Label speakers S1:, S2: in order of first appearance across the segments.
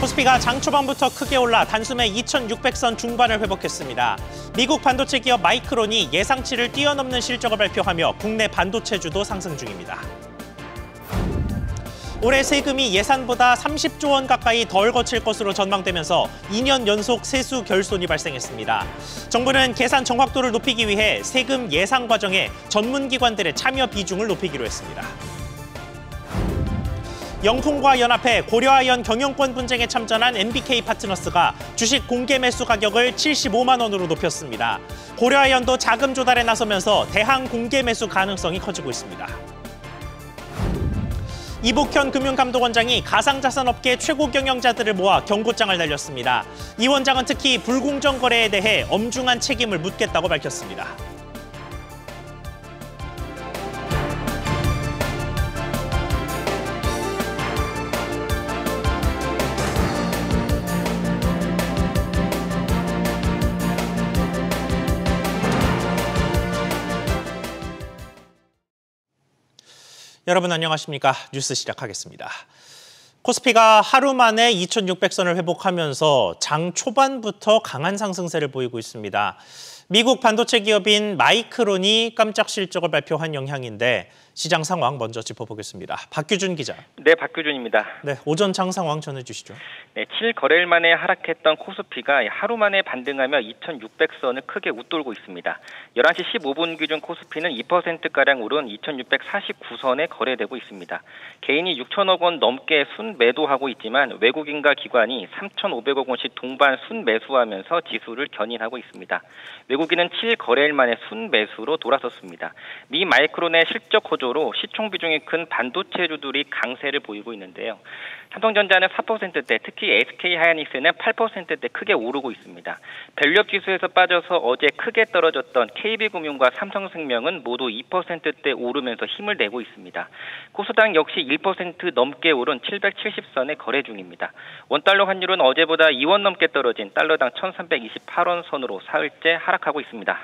S1: 코스피가 장 초반부터 크게 올라 단숨에 2,600선 중반을 회복했습니다. 미국 반도체 기업 마이크론이 예상치를 뛰어넘는 실적을 발표하며 국내 반도체주도 상승 중입니다. 올해 세금이 예산보다 30조 원 가까이 덜 거칠 것으로 전망되면서 2년 연속 세수 결손이 발생했습니다. 정부는 계산 정확도를 높이기 위해 세금 예상 과정에 전문기관들의 참여 비중을 높이기로 했습니다. 영풍과 연합회 고려아연 경영권 분쟁에 참전한 MBK 파트너스가 주식 공개 매수 가격을 75만 원으로 높였습니다. 고려아연도 자금 조달에 나서면서 대항 공개 매수 가능성이 커지고 있습니다. 이복현 금융감독원장이 가상자산업계 최고 경영자들을 모아 경고장을 날렸습니다. 이 원장은 특히 불공정 거래에 대해 엄중한 책임을 묻겠다고 밝혔습니다. 여러분 안녕하십니까? 뉴스 시작하겠습니다. 코스피가 하루 만에 2,600선을 회복하면서 장 초반부터 강한 상승세를 보이고 있습니다. 미국 반도체 기업인 마이크론이 깜짝 실적을 발표한 영향인데 시장 상황 먼저 짚어보겠습니다. 박규준 기자.
S2: 네, 박규준입니다.
S1: 네, 오전 장 상황 전해주시죠.
S2: 네, 7거래일 만에 하락했던 코스피가 하루 만에 반등하며 2,600선을 크게 웃돌고 있습니다. 11시 15분 기준 코스피는 2%가량 오른 2,649선에 거래되고 있습니다. 개인이 6천억 원 넘게 순매도하고 있지만 외국인과 기관이 3,500억 원씩 동반 순매수하면서 지수를 견인하고 있습니다. 외국인은 7거래일 만에 순매수로 돌아섰습니다. 미 마이크론의 실적 호조로 시총 비중이 큰 반도체주들이 강세를 보이고 있는데요. 삼성전자는 4%대, 특히 SK하이닉스는 8%대 크게 오르고 있습니다. 밸류업 지수에서 빠져서 어제 크게 떨어졌던 KB금융과 삼성생명은 모두 2%대 오르면서 힘을 내고 있습니다. 코스닥 역시 1% 넘게 오른 770선에 거래 중입니다. 원달러 환율은 어제보다 2원 넘게 떨어진 달러당 1,328원 선으로 사흘째 하락하고 있습니다.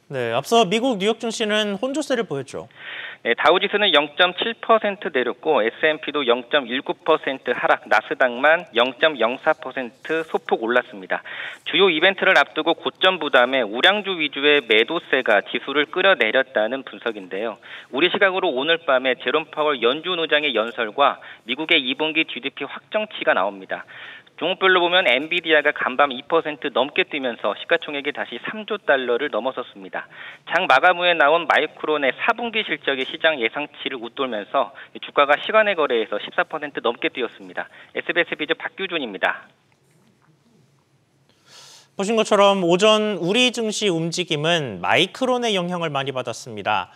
S1: 네, 앞서 미국 뉴욕 증시는 혼조세를 보였죠.
S2: 네, 다우지수는 0.7% 내렸고 S&P도 0.19% 하락, 나스닥만 0.04% 소폭 올랐습니다. 주요 이벤트를 앞두고 고점 부담에 우량주 위주의 매도세가 지수를 끌어내렸다는 분석인데요. 우리 시각으로 오늘 밤에 제롬 파월 연준 의장의 연설과 미국의 2분기 GDP 확정치가 나옵니다. 종목별로 보면 엔비디아가 간밤 2% 넘게 뛰면서 시가총액이 다시 3조 달러를 넘어섰습니다. 장 마감 후에 나온 마이크론의 4분기 실적이 시장 예상치를 웃돌면서 주가가 시간의 거래에서 14% 넘게 뛰었습니다. SBS 비즈 박규준입니다.
S1: 보신 것처럼 오전 우리 증시 움직임은 마이크론의 영향을 많이 받았습니다.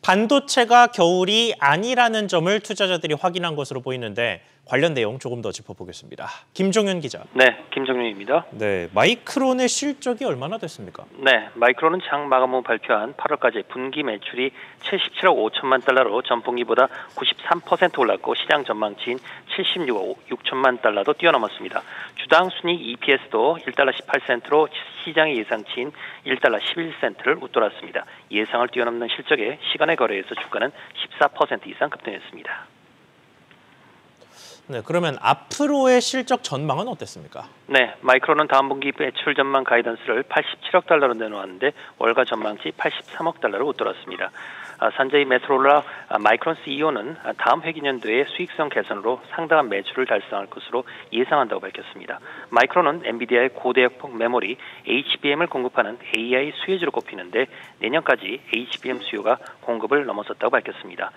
S1: 반도체가 겨울이 아니라는 점을 투자자들이 확인한 것으로 보이는데 관련 내용 조금 더 짚어보겠습니다. 김종윤 기자.
S3: 네, 김종윤입니다.
S1: 네, 마이크론의 실적이 얼마나 됐습니까?
S3: 네, 마이크론은 장 마감 후 발표한 8월까지 분기 매출이 77억 5천만 달러로 전분기보다 93% 올랐고 시장 전망치인 76억 6천만 달러도 뛰어넘었습니다. 주당 순이익 EPS도 1달러 18센트로 시장의 예상치인 1달러 11센트를 웃돌았습니다. 예상을 뛰어넘는 실적에 시간의 거래에서 주가는 14% 이상 급등했습니다.
S1: 네, 그러면 앞으로의 실적 전망은 어땠습니까?
S3: 네, 마이크론은 다음 분기 매출 전망 가이던스를 87억 달러로 내놓았는데 월가 전망치 83억 달러로 웃돌았습니다. 산제이 메트롤라 마이크론 CEO는 다음 회기년도에 수익성 개선으로 상당한 매출을 달성할 것으로 예상한다고 밝혔습니다. 마이크론은 엔비디아의 고대역폭 메모리 HBM을 공급하는 AI 수혜주로 꼽히는데 내년까지 HBM 수요가 공급을 넘어섰다고 밝혔습니다.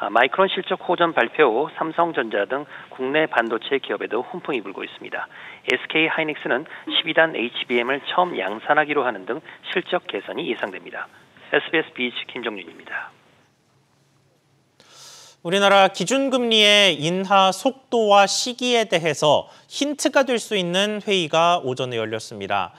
S3: 마이크론 실적 호전 발표 후 삼성전자 등 국내 반도체 기업에도 훈풍이 불고 있습니다. SK하이닉스는 12단 HBM을 처음 양산하기로 하는 등 실적 개선이 예상됩니다. SBS 비즈 김정윤입니다.
S1: 우리나라 기준금리의 인하 속도와 시기에 대해서 힌트가 될 수 있는 회의가 오전에 열렸습니다.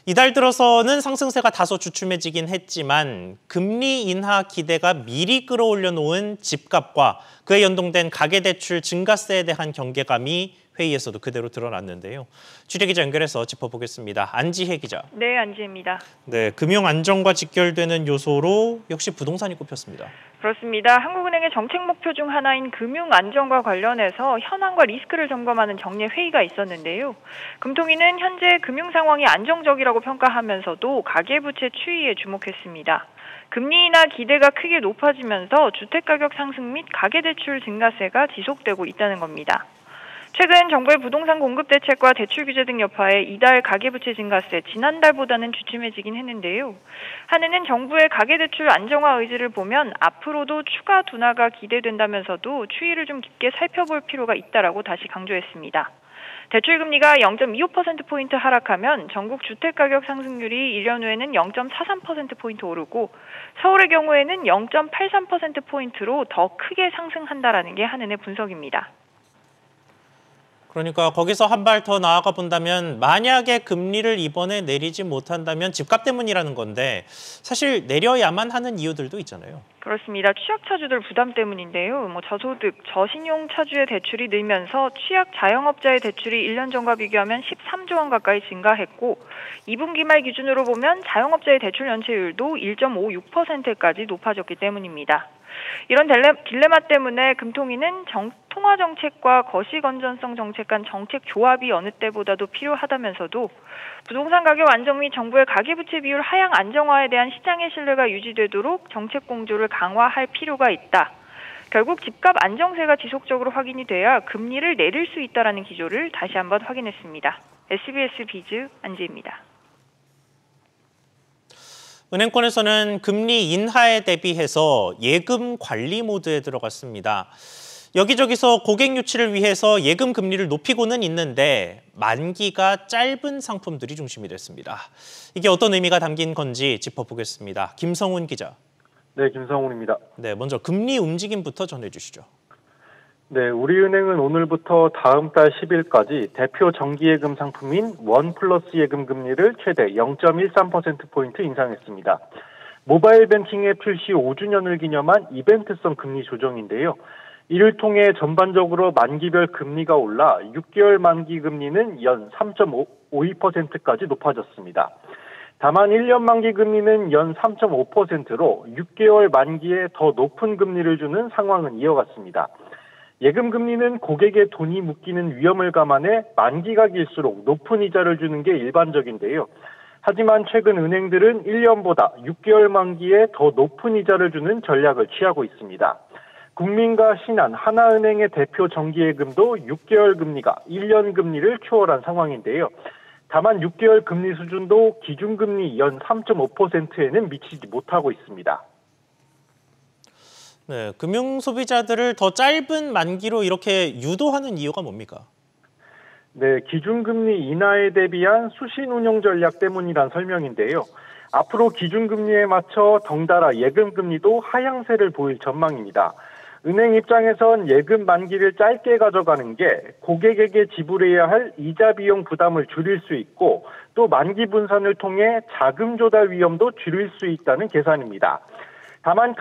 S1: 이달 들어서는 상승세가 다소 주춤해지긴 했지만 금리 인하 기대가 미리 끌어올려 놓은 집값과 그에 연동된 가계대출 증가세에 대한 경계감이 회의에서도 그대로 드러났는데요. 취재기자 연결해서 짚어보겠습니다. 안지혜 기자.
S4: 네, 안지혜입니다.
S1: 네, 금융 안정과 직결되는 요소로 역시 부동산이 꼽혔습니다.
S4: 그렇습니다. 한국은행의 정책 목표 중 하나인 금융 안정과 관련해서 현황과 리스크를 점검하는 정례 회의가 있었는데요. 금통위는 현재 금융 상황이 안정적이라고 평가하면서도 가계부채 추이에 주목했습니다. 금리 인하 기대가 크게 높아지면서 주택가격 상승 및 가계대출 증가세가 지속되고 있다는 겁니다. 최근 정부의 부동산 공급 대책과 대출 규제 등 여파에 이달 가계부채 증가세 지난달보다는 주춤해지긴 했는데요. 한은은 정부의 가계대출 안정화 의지를 보면 앞으로도 추가 둔화가 기대된다면서도 추이를 좀 깊게 살펴볼 필요가 있다라고 다시 강조했습니다. 대출금리가 0.25%포인트 하락하면 전국 주택가격 상승률이 1년 후에는 0.43%포인트 오르고 서울의 경우에는 0.83%포인트로 더 크게 상승한다라는 게 한은의 분석입니다.
S1: 그러니까 거기서 한 발 더 나아가 본다면 만약에 금리를 이번에 내리지 못한다면 집값 때문이라는 건데 사실 내려야만 하는 이유들도 있잖아요.
S4: 그렇습니다. 취약차주들 부담 때문인데요. 저소득, 저신용 차주의 대출이 늘면서 취약 자영업자의 대출이 1년 전과 비교하면 13조 원 가까이 증가했고 2분기 말 기준으로 보면 자영업자의 대출 연체율도 1.56%까지 높아졌기 때문입니다. 이런 딜레마 때문에 금통위는 통화정책과 거시건전성 정책 간 정책 조합이 어느 때보다도 필요하다면서도 부동산 가격 안정 및 정부의 가계부채 비율 하향 안정화에 대한 시장의 신뢰가 유지되도록 정책 공조를 강화할 필요가 있다. 결국 집값 안정세가 지속적으로 확인이 돼야 금리를 내릴 수 있다라는 기조를 다시 한번 확인했습니다. SBS 비즈 안지혜입니다.
S1: 은행권에서는 금리 인하에 대비해서 예금 관리 모드에 들어갔습니다. 여기저기서 고객 유치를 위해서 예금 금리를 높이고는 있는데 만기가 짧은 상품들이 중심이 됐습니다. 이게 어떤 의미가 담긴 건지 짚어보겠습니다. 김성훈 기자.
S5: 네, 김성훈입니다.
S1: 네, 먼저 금리 움직임부터 전해주시죠.
S5: 네, 우리은행은 오늘부터 다음 달 10일까지 대표 정기예금 상품인 원 플러스 예금 금리를 최대 0.13%포인트 인상했습니다. 모바일 뱅킹 앱 출시 5주년을 기념한 이벤트성 금리 조정인데요. 이를 통해 전반적으로 만기별 금리가 올라 6개월 만기 금리는 연 3.52%까지 높아졌습니다. 다만 1년 만기 금리는 연 3.5%로 6개월 만기에 더 높은 금리를 주는 상황은 이어갔습니다. 예금 금리는 고객의 돈이 묶이는 위험을 감안해 만기가 길수록 높은 이자를 주는 게 일반적인데요. 하지만 최근 은행들은 1년보다 6개월 만기에 더 높은 이자를 주는 전략을 취하고 있습니다. 국민과 신한, 하나은행의 대표 정기예금도 6개월 금리가 1년 금리를 초월한 상황인데요. 다만 6개월 금리 수준도 기준금리 연 3.5%에는 미치지 못하고 있습니다.
S1: 네, 금융 소비자들을 더 짧은 만기로 이렇게 유도하는 이유가 뭡니까?
S5: 네, 기준금리 인하에 대비한 수신 운용 전략 때문이란 설명인데요. 앞으로 기준금리에 맞춰 덩달아 예금금리도 하향세를 보일 전망입니다. 은행 입장에선 예금 만기를 짧게 가져가는 게 고객에게 지불해야 할 이자 비용 부담을 줄일 수 있고 또 만기 분산을 통해 자금 조달 위험도 줄일 수 있다는 계산입니다. 다만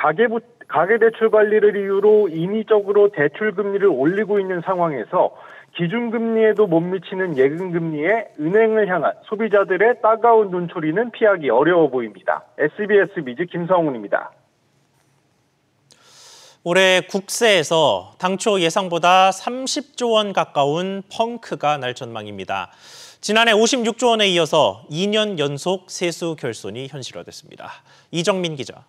S5: 가계대출 관리를 이유로 인위적으로 대출 금리를 올리고 있는 상황에서 기준금리에도 못 미치는 예금금리에 은행을 향한 소비자들의 따가운 눈초리는 피하기 어려워 보입니다. SBS 비즈 김성훈입니다.
S1: 올해 국세에서 당초 예상보다 30조 원 가까운 펑크가 날 전망입니다. 지난해 56조 원에 이어서 2년 연속 세수 결손이 현실화됐습니다. 이정민 기자.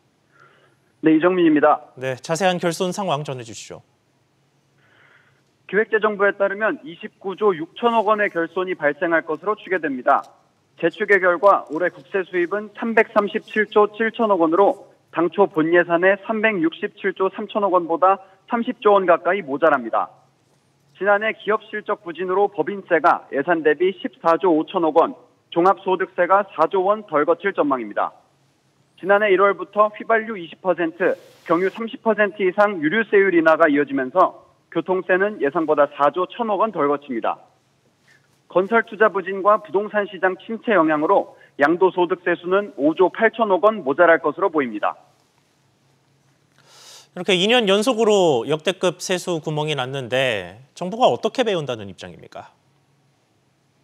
S6: 네, 이정민입니다.
S1: 네, 자세한 결손 상황 전해주시죠.
S6: 기획재정부에 따르면 29조 6천억 원의 결손이 발생할 것으로 추계됩니다. 재추계 결과 올해 국세 수입은 337조 7천억 원으로 당초 본 예산의 367조 3천억 원보다 30조 원 가까이 모자랍니다. 지난해 기업 실적 부진으로 법인세가 예산 대비 14조 5천억 원, 종합소득세가 4조 원 덜 거칠 전망입니다. 지난해 1월부터 휘발유 20%, 경유 30% 이상 유류세율 인하가 이어지면서 교통세는 예상보다 4조 1천억 원 덜 거칩니다. 건설 투자 부진과 부동산 시장 침체 영향으로 양도소득세 수는 5조 8천억 원 모자랄 것으로 보입니다.
S1: 이렇게 2년 연속으로 역대급 세수 구멍이 났는데 정부가 어떻게 배운다는 입장입니까?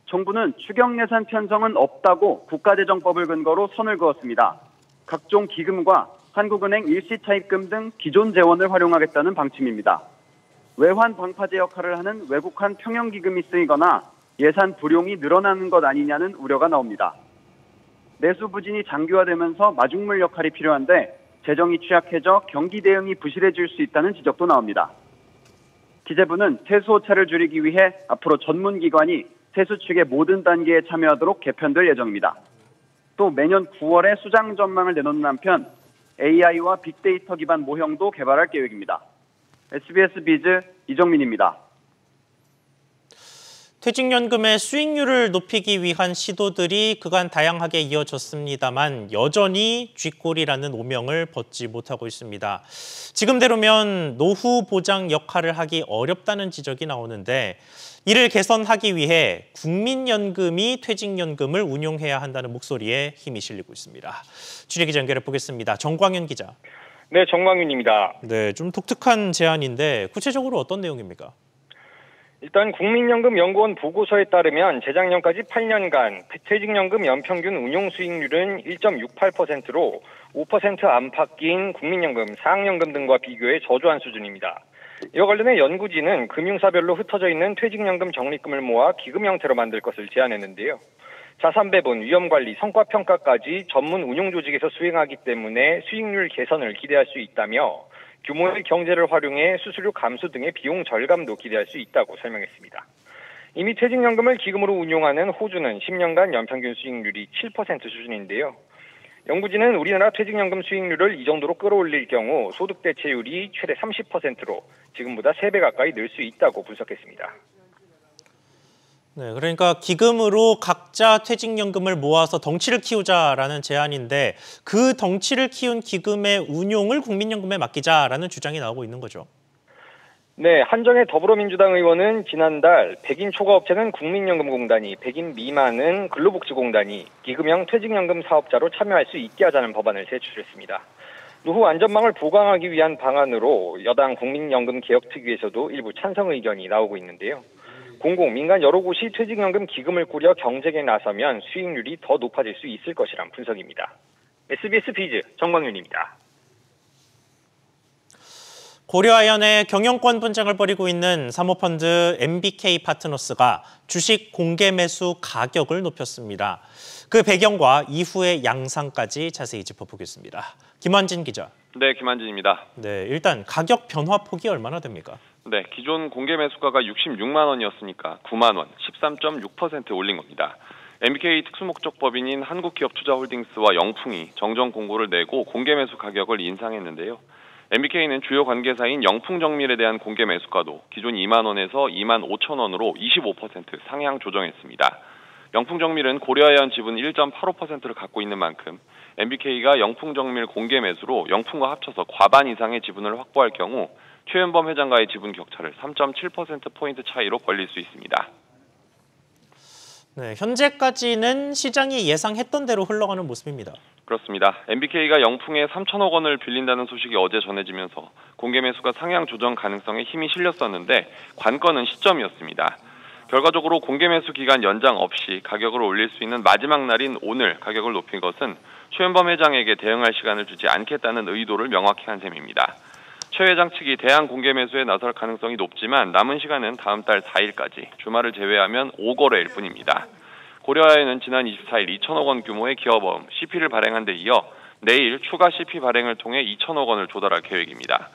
S6: 정부는 추경 예산 편성은 없다고 국가재정법을 근거로 선을 그었습니다. 각종 기금과 한국은행 일시차입금 등 기존 재원을 활용하겠다는 방침입니다. 외환 방파제 역할을 하는 외국한 평형기금이 쓰이거나 예산 불용이 늘어나는 것 아니냐는 우려가 나옵니다. 내수 부진이 장기화되면서 마중물 역할이 필요한데 재정이 취약해져 경기 대응이 부실해질 수 있다는 지적도 나옵니다. 기재부는 세수 오차를 줄이기 위해 앞으로 전문기관이 세수 측의 모든 단계에 참여하도록 개편될 예정입니다. 또 매년 9월에 수장 전망을 내놓는 한편 AI와 빅데이터 기반 모형도 개발할 계획입니다. SBS 비즈 이정민입니다.
S1: 퇴직연금의 수익률을 높이기 위한 시도들이 그간 다양하게 이어졌습니다만 여전히 쥐꼬리라는 오명을 벗지 못하고 있습니다. 지금대로면 노후 보장 역할을 하기 어렵다는 지적이 나오는데 이를 개선하기 위해 국민연금이 퇴직연금을 운용해야 한다는 목소리에 힘이 실리고 있습니다. 취재기자 연결해 보겠습니다. 정광윤 기자.
S7: 네, 정광윤입니다.
S1: 네, 좀 독특한 제안인데 구체적으로 어떤 내용입니까?
S7: 일단 국민연금연구원 보고서에 따르면 재작년까지 8년간 퇴직연금 연평균 운용 수익률은 1.68%로 5% 안팎인 국민연금, 사학연금 등과 비교해 저조한 수준입니다. 이와 관련해 연구진은 금융사별로 흩어져 있는 퇴직연금 적립금을 모아 기금 형태로 만들 것을 제안했는데요. 자산 배분, 위험관리, 성과평가까지 전문 운용 조직에서 수행하기 때문에 수익률 개선을 기대할 수 있다며 규모의 경제를 활용해 수수료 감소 등의 비용 절감도 기대할 수 있다고 설명했습니다. 이미 퇴직연금을 기금으로 운용하는 호주는 10년간 연평균 수익률이 7% 수준인데요. 연구진은 우리나라 퇴직연금 수익률을 이 정도로 끌어올릴 경우 소득 대체율이 최대 30%로 지금보다 3배 가까이 늘 수 있다고 분석했습니다.
S1: 네, 그러니까 기금으로 각자 퇴직연금을 모아서 덩치를 키우자라는 제안인데 그 덩치를 키운 기금의 운용을 국민연금에 맡기자라는 주장이 나오고 있는 거죠.
S7: 네, 한정혜 더불어민주당 의원은 지난달 100인 초과 업체는 국민연금공단이, 100인 미만은 근로복지공단이 기금형 퇴직연금 사업자로 참여할 수 있게 하자는 법안을 제출했습니다. 노후 안전망을 보강하기 위한 방안으로 여당 국민연금개혁특위에서도 일부 찬성 의견이 나오고 있는데요. 공공, 민간 여러 곳이 퇴직연금 기금을 꾸려 경쟁에 나서면 수익률이 더 높아질 수 있을 것이란 분석입니다. SBS 비즈 정광윤입니다.
S1: 고려아연의 경영권 분쟁을 벌이고 있는 사모펀드 MBK 파트너스가 주식 공개 매수 가격을 높였습니다. 그 배경과 이후의 양상까지 자세히 짚어보겠습니다. 김환진 기자.
S8: 네, 김환진입니다.
S1: 네, 일단 가격 변화폭이 얼마나 됩니까?
S8: 네, 기존 공개 매수가가 66만 원이었으니까 9만 원, 13.6% 올린 겁니다. MBK 특수목적법인인 한국기업투자홀딩스와 영풍이 정정 공고를 내고 공개 매수 가격을 인상했는데요. MBK는 주요 관계사인 영풍정밀에 대한 공개 매수가도 기존 2만 원에서 2만 5천 원으로 25% 상향 조정했습니다. 영풍정밀은 고려아연 지분 1.85%를 갖고 있는 만큼 MBK가 영풍정밀 공개 매수로 영풍과 합쳐서 과반 이상의 지분을 확보할 경우 최현범 회장과의 지분 격차를 3.7%포인트 차이로 벌릴 수 있습니다.
S1: 네, 현재까지는 시장이 예상했던 대로 흘러가는 모습입니다.
S8: 그렇습니다. MBK가 영풍에 3천억 원을 빌린다는 소식이 어제 전해지면서 공개 매수가 상향 조정 가능성에 힘이 실렸었는데 관건은 시점이었습니다. 결과적으로 공개 매수 기간 연장 없이 가격을 올릴 수 있는 마지막 날인 오늘 가격을 높인 것은 최현범 회장에게 대응할 시간을 주지 않겠다는 의도를 명확히 한 셈입니다. 최 회장 측이 대항 공개 매수에 나설 가능성이 높지만 남은 시간은 다음 달 4일까지 주말을 제외하면 5거래일 뿐입니다. 고려아연은 지난 24일 2천억 원 규모의 기업어음 CP를 발행한 데 이어 내일 추가 CP 발행을 통해 2천억 원을 조달할 계획입니다.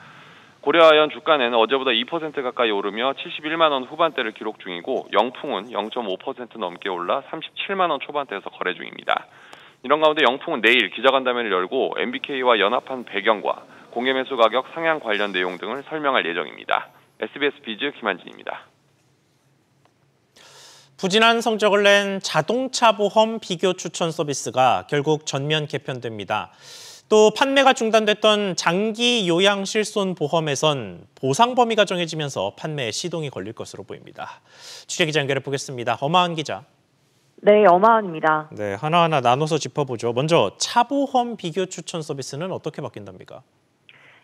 S8: 고려아연 주가는 어제보다 2% 가까이 오르며 71만 원 후반대를 기록 중이고 영풍은 0.5% 넘게 올라 37만 원 초반대에서 거래 중입니다. 이런 가운데 영풍은 내일 기자간담회를 열고 MBK와 연합한 배경과 공개 매수 가격 상향 관련 내용 등을 설명할 예정입니다. SBS 비즈 김한진입니다.
S1: 부진한 성적을 낸 자동차 보험 비교 추천 서비스가 결국 전면 개편됩니다. 또 판매가 중단됐던 장기 요양 실손 보험에선 보상 범위가 정해지면서 판매에 시동이 걸릴 것으로 보입니다. 취재기자 연결해 보겠습니다. 엄하은 기자.
S9: 네, 엄하은입니다.
S1: 네, 하나하나 나눠서 짚어보죠. 먼저 차보험 비교 추천 서비스는 어떻게 바뀐답니까?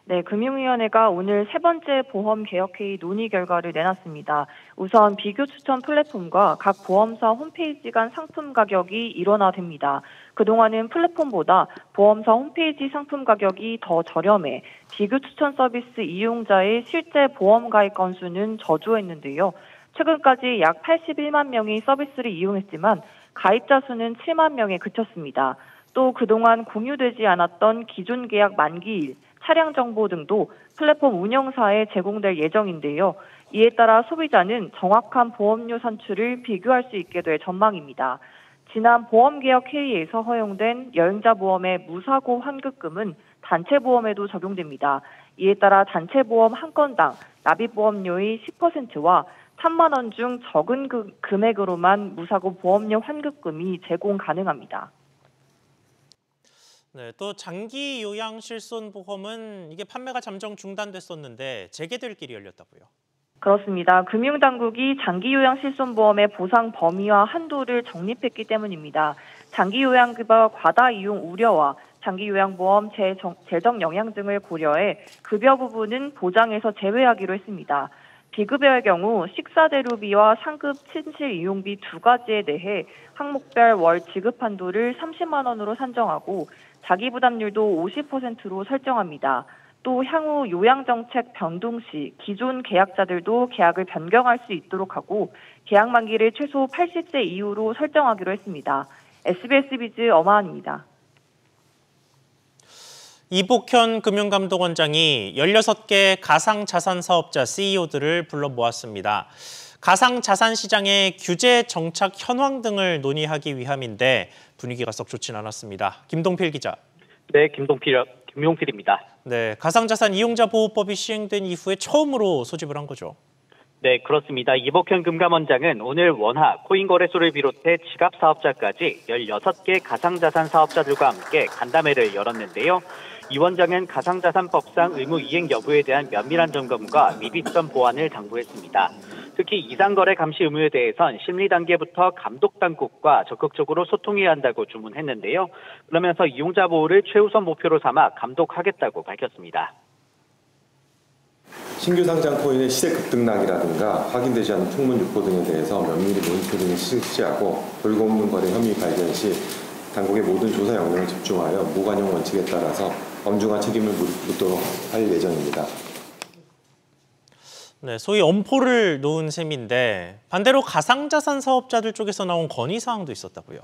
S9: 네, 금융위원회가 오늘 세 번째 보험개혁회의 논의 결과를 내놨습니다. 우선 비교 추천 플랫폼과 각 보험사 홈페이지 간 상품 가격이 일원화됩니다. 그동안은 플랫폼보다 보험사 홈페이지 상품 가격이 더 저렴해 비교 추천 서비스 이용자의 실제 보험 가입 건수는 저조했는데요. 최근까지 약 81만 명이 서비스를 이용했지만 가입자 수는 7만 명에 그쳤습니다. 또 그동안 공유되지 않았던 기존 계약 만기일, 차량 정보 등도 플랫폼 운영사에 제공될 예정인데요. 이에 따라 소비자는 정확한 보험료 산출을 비교할 수 있게 될 전망입니다. 지난 보험개혁 회의에서 허용된 여행자 보험의 무사고 환급금은 단체보험에도 적용됩니다. 이에 따라 단체보험 한 건당 납입보험료의 10%와 3만 원 중 적은 금액으로만 무사고 보험료 환급금이 제공 가능합니다.
S1: 네, 또 장기 요양 실손 보험은 이게 판매가 잠정 중단됐었는데 재개될 길이 열렸다고요.
S9: 그렇습니다. 금융당국이 장기요양 실손보험의 보상 범위와 한도를 정립했기 때문입니다. 장기요양급여 과다 이용 우려와 장기요양보험 재정 영향 등을 고려해 급여 부분은 보장에서 제외하기로 했습니다. 비급여의 경우 식사대료비와 상급 침실 이용비 두 가지에 대해 항목별 월 지급 한도를 30만 원으로 산정하고 자기부담률도 50%로 설정합니다. 또 향후 요양정책 변동 시 기존 계약자들도 계약을 변경할 수 있도록 하고 계약 만기를 최소 80세 이후로 설정하기로 했습니다. SBS 비즈 엄하은입니다.
S1: 이복현 금융감독원장이 16개 가상자산 사업자 CEO들을 불러 모았습니다. 가상자산 시장의 규제 정착 현황 등을 논의하기 위함인데 분위기가 썩 좋진 않았습니다. 김동필 기자.
S10: 네, 김용필입니다.
S1: 네, 가상자산 이용자 보호법이 시행된 이후에 처음으로 소집을 한 거죠.
S10: 네, 그렇습니다. 이복현 금감원장은 오늘 원화, 코인 거래소를 비롯해 지갑 사업자까지 16개 가상자산 사업자들과 함께 간담회를 열었는데요. 이 원장은 가상자산법상 의무 이행 여부에 대한 면밀한 점검과 미비점 보완을 당부했습니다. 특히 이상거래 감시 의무에 대해선 심리 단계부터 감독 당국과 적극적으로 소통해야 한다고 주문했는데요. 그러면서 이용자 보호를 최우선 목표로 삼아 감독하겠다고 밝혔습니다.
S11: 신규 상장 코인의 시세 급등락이라든가 확인되지 않은 풍문 유포 등에 대해서 면밀히 모니터링을 실시하고 돌고 없는 거래 혐의 발견 시 당국의 모든 조사 역량을 집중하여 무관용 원칙에 따라서 엄중한 책임을 묻도록 할 예정입니다.
S1: 네, 소위 엄포를 놓은 셈인데 반대로 가상자산 사업자들 쪽에서 나온 건의사항도 있었다고요.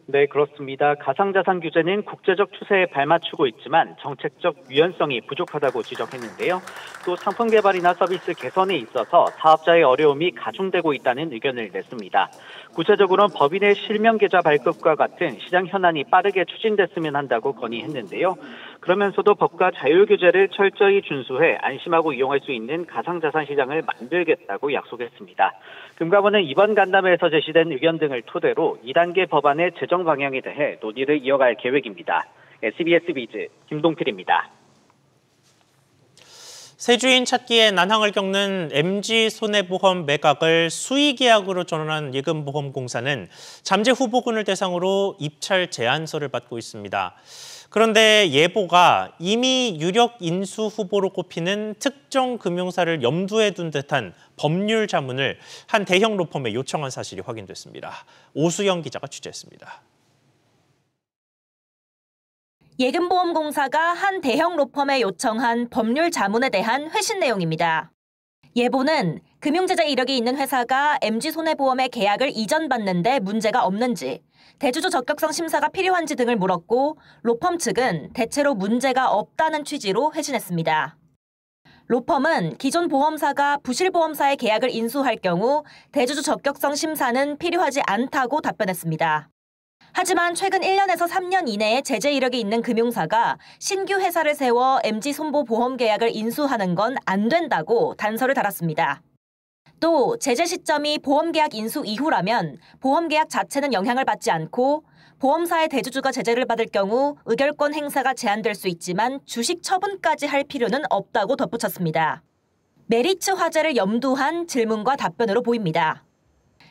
S10: 네, 그렇습니다. 가상자산 규제는 국제적 추세에 발맞추고 있지만 정책적 유연성이 부족하다고 지적했는데요. 또 상품 개발이나 서비스 개선에 있어서 사업자의 어려움이 가중되고 있다는 의견을 냈습니다. 구체적으로는 법인의 실명 계좌 발급과 같은 시장 현안이 빠르게 추진됐으면 한다고 건의했는데요. 그러면서도 법과 자율 규제를 철저히 준수해 안심하고 이용할 수 있는 가상자산 시장을 만들겠다고 약속했습니다. 금감원은 이번 간담회에서 제시된 의견 등을 토대로 2단계 법안의 제정 방향에 대해 논의를 이어갈 계획입니다. SBS 비즈 김동필입니다.
S1: 세주인 찾기에 난항을 겪는 MG손해보험 매각을 수의계약으로 전환한 예금보험공사는 잠재 후보군을 대상으로 입찰 제안서를 받고 있습니다. 그런데 예보가 이미 유력 인수 후보로 꼽히는 특정 금융사를 염두에 둔 듯한 법률 자문을 한 대형 로펌에 요청한 사실이 확인됐습니다. 오수영 기자가 취재했습니다.
S12: 예금보험공사가 한 대형 로펌에 요청한 법률 자문에 대한 회신 내용입니다. 예보는 금융제자 이력이 있는 회사가 MG손해보험의 계약을 이전받는데 문제가 없는지, 대주주 적격성 심사가 필요한지 등을 물었고 로펌 측은 대체로 문제가 없다는 취지로 회신했습니다. 로펌은 기존 보험사가 부실보험사의 계약을 인수할 경우 대주주 적격성 심사는 필요하지 않다고 답변했습니다. 하지만 최근 1년에서 3년 이내에 제재 이력이 있는 금융사가 신규 회사를 세워 MG손보보험 계약을 인수하는 건 안 된다고 단서를 달았습니다. 또 제재 시점이 보험계약 인수 이후라면 보험계약 자체는 영향을 받지 않고 보험사의 대주주가 제재를 받을 경우 의결권 행사가 제한될 수 있지만 주식 처분까지 할 필요는 없다고 덧붙였습니다. 메리츠 화재를 염두한 질문과 답변으로 보입니다.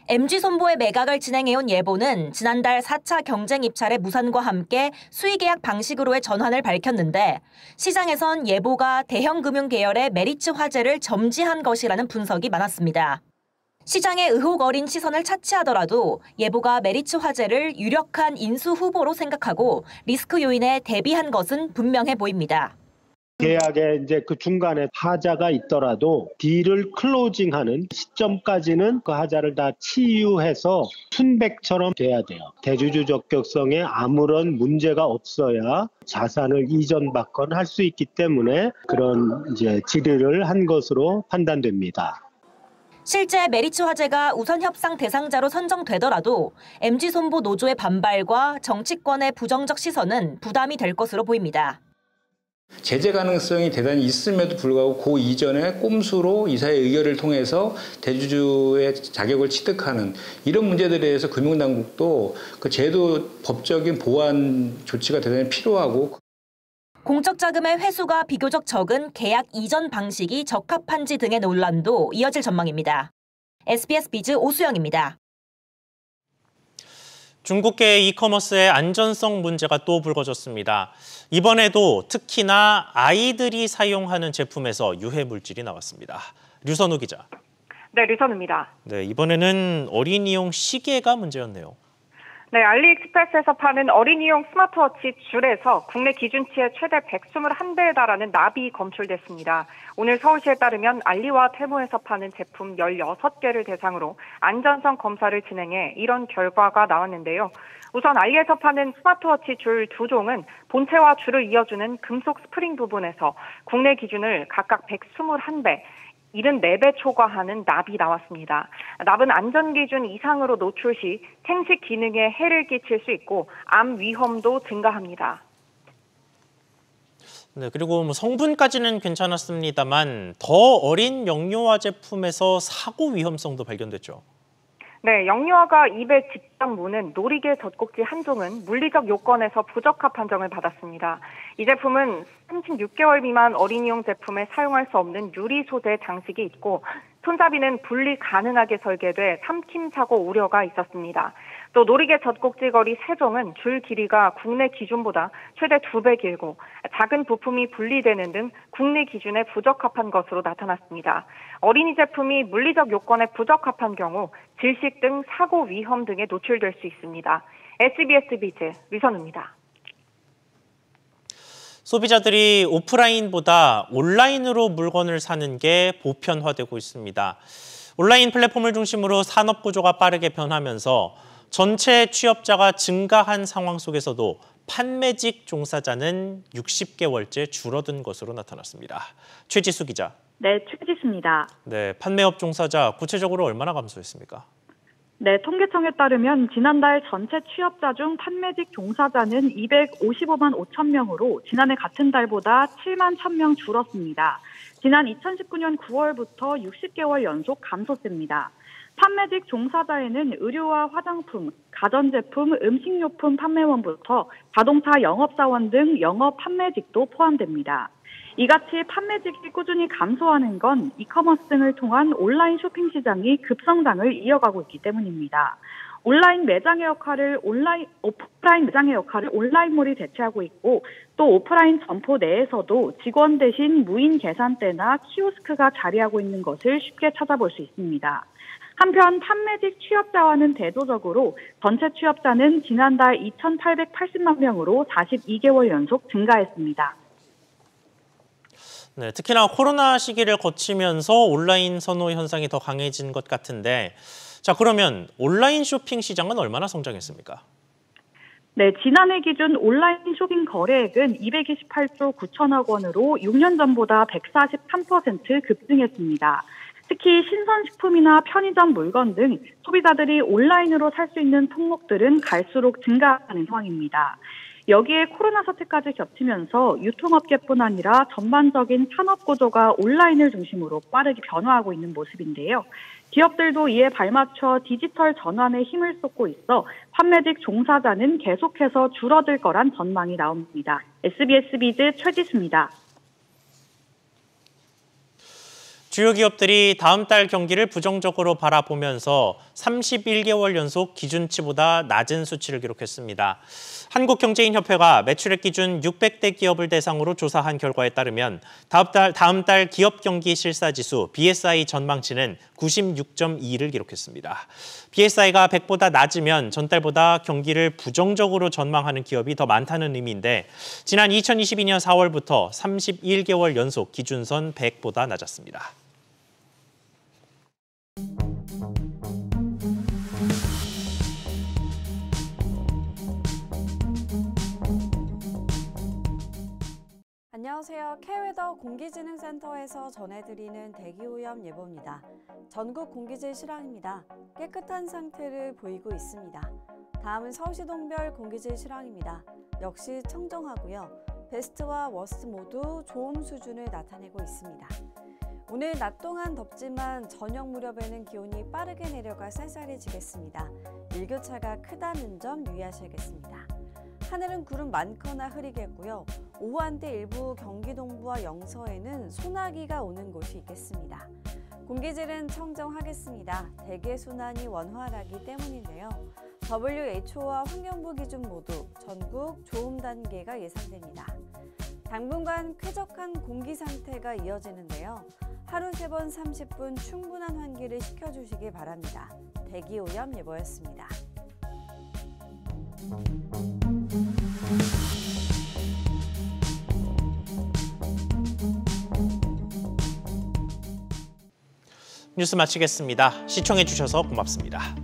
S12: MG손보의 매각을 진행해온 예보는 지난달 4차 경쟁 입찰의 무산과 함께 수의계약 방식으로의 전환을 밝혔는데 시장에선 예보가 대형 금융 계열의 메리츠 화재를 점지한 것이라는 분석이 많았습니다. 시장의 의혹 어린 시선을 차치하더라도 예보가 메리츠 화재를 유력한 인수 후보로 생각하고 리스크 요인에 대비한 것은 분명해 보입니다.
S13: 계약에 이제 그 중간에 하자가 있더라도 딜을 클로징하는 시점까지는 그 하자를 다 치유해서 순백처럼 돼야 돼요. 대주주 적격성에 아무런 문제가 없어야 자산을 이전받건 할 수 있기 때문에 그런 이제 질의를 한 것으로 판단됩니다.
S12: 실제 메리츠 화재가 우선 협상 대상자로 선정되더라도 MG손보 노조의 반발과 정치권의 부정적 시선은 부담이 될 것으로 보입니다.
S14: 제재 가능성이 대단히 있음에도 불구하고 그 이전에 꼼수로 이사의 의결을 통해서 대주주의 자격을 취득하는 이런 문제들에 대해서 금융당국도 그 제도 법적인 보완 조치가 대단히 필요하고
S12: 공적 자금의 회수가 비교적 적은 계약 이전 방식이 적합한지 등의 논란도 이어질 전망입니다. SBS 비즈 오수영입니다.
S1: 중국계 이커머스의 안전성 문제가 또 불거졌습니다. 이번에도 특히나 아이들이 사용하는 제품에서 유해 물질이 나왔습니다. 류선우 기자.
S15: 네, 류선우입니다.
S1: 네, 이번에는 어린이용 시계가 문제였네요.
S15: 네, 알리익스프레스에서 파는 어린이용 스마트워치 줄에서 국내 기준치의 최대 121배에 달하는 납이 검출됐습니다. 오늘 서울시에 따르면 알리와 테무에서 파는 제품 16개를 대상으로 안전성 검사를 진행해 이런 결과가 나왔는데요. 우선 알리에서 파는 스마트워치 줄 2종은 본체와 줄을 이어주는 금속 스프링 부분에서 국내 기준을 각각 121배, 74배 초과하는 납이 나왔습니다. 납은 안전기준 이상으로 노출 시 생식 기능에 해를 끼칠 수 있고 암 위험도 증가합니다.
S1: 네, 그리고 성분까지는 괜찮았습니다만 더 어린 영유아 제품에서 사고 위험성도 발견됐죠.
S15: 네, 영유아가 입에 직접 무는 놀이개 젖꼭지 한 종은 물리적 요건에서 부적합 판정을 받았습니다. 이 제품은 36개월 미만 어린이용 제품에 사용할 수 없는 유리 소재 장식이 있고 손잡이는 분리 가능하게 설계돼 삼킴 사고 우려가 있었습니다. 또 놀이개 젖꼭지 거리 3종은 줄 길이가 국내 기준보다 최대 2배 길고 작은 부품이 분리되는 등 국내 기준에 부적합한 것으로 나타났습니다. 어린이 제품이 물리적 요건에 부적합한 경우 질식 등 사고 위험 등에 노출될 수 있습니다. SBS 비즈 류선우입니다.
S1: 소비자들이 오프라인보다 온라인으로 물건을 사는 게 보편화되고 있습니다. 온라인 플랫폼을 중심으로 산업 구조가 빠르게 변하면서 전체 취업자가 증가한 상황 속에서도 판매직 종사자는 60개월째 줄어든 것으로 나타났습니다. 최지수 기자.
S16: 네, 최지수입니다.
S1: 네, 판매업 종사자 구체적으로 얼마나 감소했습니까?
S16: 네, 통계청에 따르면 지난달 전체 취업자 중 판매직 종사자는 255만 5천 명으로 지난해 같은 달보다 7만 1,000명 줄었습니다. 지난 2019년 9월부터 60개월 연속 감소세입니다. 판매직 종사자에는 의류와 화장품, 가전제품, 음식료품 판매원부터 자동차 영업사원 등 영업 판매직도 포함됩니다. 이같이 판매직이 꾸준히 감소하는 건 이커머스 등을 통한 온라인 쇼핑 시장이 급성장을 이어가고 있기 때문입니다. 오프라인 매장의 역할을 온라인몰이 대체하고 있고 또 오프라인 점포 내에서도 직원 대신 무인 계산대나 키오스크가 자리하고 있는 것을 쉽게 찾아볼 수 있습니다. 한편 판매직 취업자와는 대조적으로 전체 취업자는 지난달 2,880만 명으로 42개월 연속 증가했습니다.
S1: 네, 특히나 코로나 시기를 거치면서 온라인 선호 현상이 더 강해진 것 같은데 자, 그러면 온라인 쇼핑 시장은 얼마나 성장했습니까?
S16: 네, 지난해 기준 온라인 쇼핑 거래액은 228조 9천억 원으로 6년 전보다 143% 급증했습니다. 특히 신선식품이나 편의점 물건 등 소비자들이 온라인으로 살 수 있는 품목들은 갈수록 증가하는 상황입니다. 여기에 코로나 사태까지 겹치면서 유통업계뿐 아니라 전반적인 산업 구조가 온라인을 중심으로 빠르게 변화하고 있는 모습인데요. 기업들도 이에 발맞춰 디지털 전환에 힘을 쏟고 있어 판매직 종사자는 계속해서 줄어들 거란 전망이 나옵니다. SBS 비즈 최지수입니다.
S1: 주요 기업들이 다음 달 경기를 부정적으로 바라보면서 31개월 연속 기준치보다 낮은 수치를 기록했습니다. 한국경제인협회가 매출액 기준 600대 기업을 대상으로 조사한 결과에 따르면 다음 달 기업 경기 실사지수 BSI 전망치는 96.2를 기록했습니다. BSI가 100보다 낮으면 전달보다 경기를 부정적으로 전망하는 기업이 더 많다는 의미인데 지난 2022년 4월부터 31개월 연속 기준선 100보다 낮았습니다.
S17: 안녕하세요. K웨더 공기진흥센터에서 전해드리는 대기오염 예보입니다. 전국 공기질 실황입니다. 깨끗한 상태를 보이고 있습니다. 다음은 서울시동별 공기질 실황입니다. 역시 청정하고요. 베스트와 워스트 모두 좋음 수준을 나타내고 있습니다. 오늘 낮 동안 덥지만 저녁 무렵에는 기온이 빠르게 내려가 쌀쌀해지겠습니다. 일교차가 크다는 점 유의하셔야겠습니다. 하늘은 구름 많거나 흐리겠고요. 오후 한때 일부 경기 동부와 영서에는 소나기가 오는 곳이 있겠습니다. 공기질은 청정하겠습니다. 대기 순환이 원활하기 때문인데요. WHO와 환경부 기준 모두 전국 좋음 단계가 예상됩니다. 당분간 쾌적한 공기 상태가 이어지는데요. 하루 3번 30분 충분한 환기를 시켜주시기 바랍니다. 대기오염 예보였습니다.
S1: 뉴스 마치겠습니다. 시청해주셔서 고맙습니다.